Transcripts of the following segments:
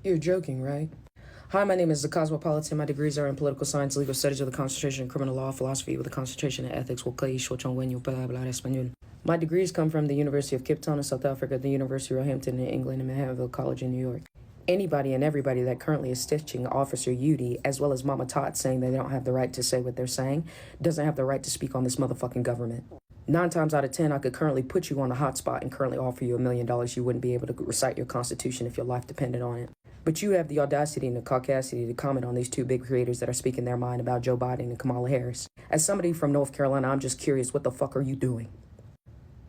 You're joking, right? Hi, my name is The Cosmopolitan. My degrees are in political science, legal studies with a concentration in criminal law, philosophy with a concentration in ethics. Español. My degrees come from the University of Cape Town in South Africa, the University of Roehampton in England, and Manhattanville College in New York. Anybody and everybody that currently is stitching Officer Yudi, as well as Mama Tot saying that they don't have the right to say what they're saying, doesn't have the right to speak on this motherfucking government. 9 times out of 10, I could currently put you on the hot spot and currently offer you $1,000,000. You wouldn't be able to recite your constitution if your life depended on it. But you have the audacity and the caucasity to comment on these two big creators that are speaking their mind about Joe Biden and Kamala Harris. As somebody from North Carolina, I'm just curious, what the fuck are you doing?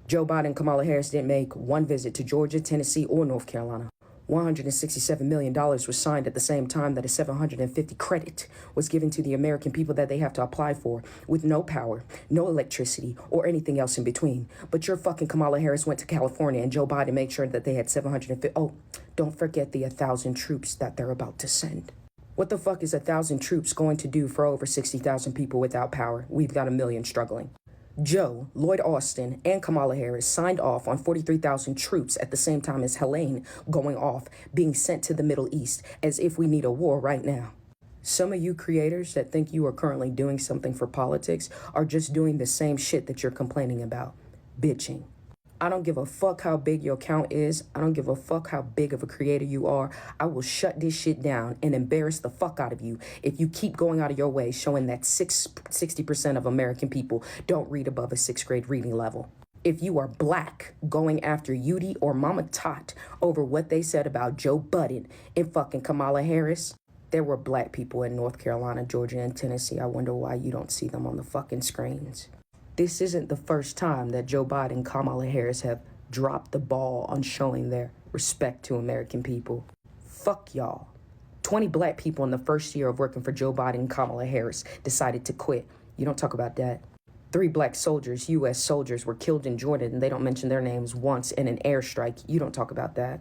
Joe Biden and Kamala Harris didn't make one visit to Georgia, Tennessee, or North Carolina. $167 million was signed at the same time that a 750 credit was given to the American people that they have to apply for, with no power, no electricity, or anything else in between. But your fucking Kamala Harris went to California and Joe Biden made sure that they had 750. Oh, don't forget the 1,000 troops that they're about to send. What the fuck is 1,000 troops going to do for over 60,000 people without power? We've got 1,000,000 struggling. Joe, Lloyd Austin, and Kamala Harris signed off on 43,000 troops at the same time as Helene going off, being sent to the Middle East, as if we need a war right now. Some of you creators that think you are currently doing something for politics are just doing the same shit that you're complaining about. Bitching. I don't give a fuck how big your account is. I don't give a fuck how big of a creator you are. I will shut this shit down and embarrass the fuck out of you if you keep going out of your way showing that 60% of American people don't read above a 6th grade reading level. If you are black going after Yudi or Mama Tot over what they said about Joe Budden and fucking Kamala Harris, there were black people in North Carolina, Georgia, and Tennessee. I wonder why you don't see them on the fucking screens. This isn't the first time that Joe Biden and Kamala Harris have dropped the ball on showing their respect to American people. Fuck y'all. 20 black people in the first year of working for Joe Biden and Kamala Harris decided to quit. You don't talk about that. 3 black soldiers, U.S. soldiers, were killed in Jordan, and they don't mention their names once in an airstrike. You don't talk about that.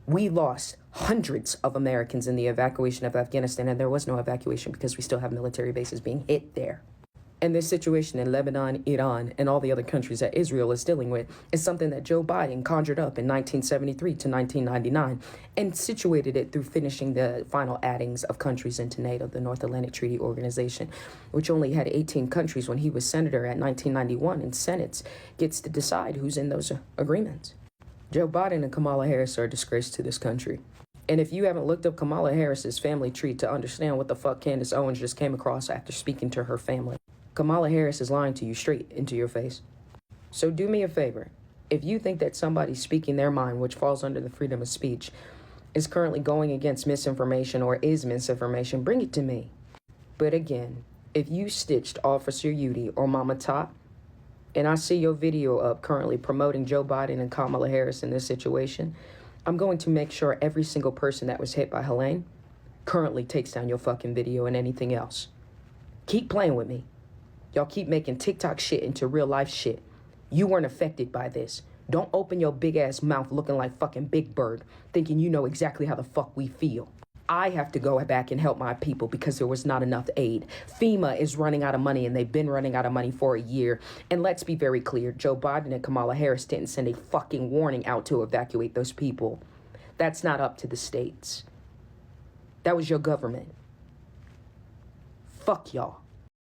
We lost hundreds of Americans in the evacuation of Afghanistan, and there was no evacuation because we still have military bases being hit there. And this situation in Lebanon, Iran, and all the other countries that Israel is dealing with is something that Joe Biden conjured up in 1973 to 1999 and situated it through finishing the final addings of countries into NATO, the North Atlantic Treaty Organization, which only had 18 countries when he was senator at 1991, and Senate gets to decide who's in those agreements. Joe Biden and Kamala Harris are a disgrace to this country. And if you haven't looked up Kamala Harris's family tree to understand what the fuck Candace Owens just came across after speaking to her family, Kamala Harris is lying to you straight into your face. So do me a favor. If you think that somebody speaking their mind, which falls under the freedom of speech, is currently going against misinformation or is misinformation, bring it to me. But again, if you stitched Officer Yudi or Mama Tot, and I see your video up currently promoting Joe Biden and Kamala Harris in this situation, I'm going to make sure every single person that was hit by Helene currently takes down your fucking video and anything else. Keep playing with me. Y'all keep making TikTok shit into real life shit. You weren't affected by this. Don't open your big ass mouth looking like fucking Big Bird, thinking you know exactly how the fuck we feel. I have to go back and help my people because there was not enough aid. FEMA is running out of money, and they've been running out of money for a year. And let's be very clear, Joe Biden and Kamala Harris didn't send a fucking warning out to evacuate those people. That's not up to the states. That was your government. Fuck y'all.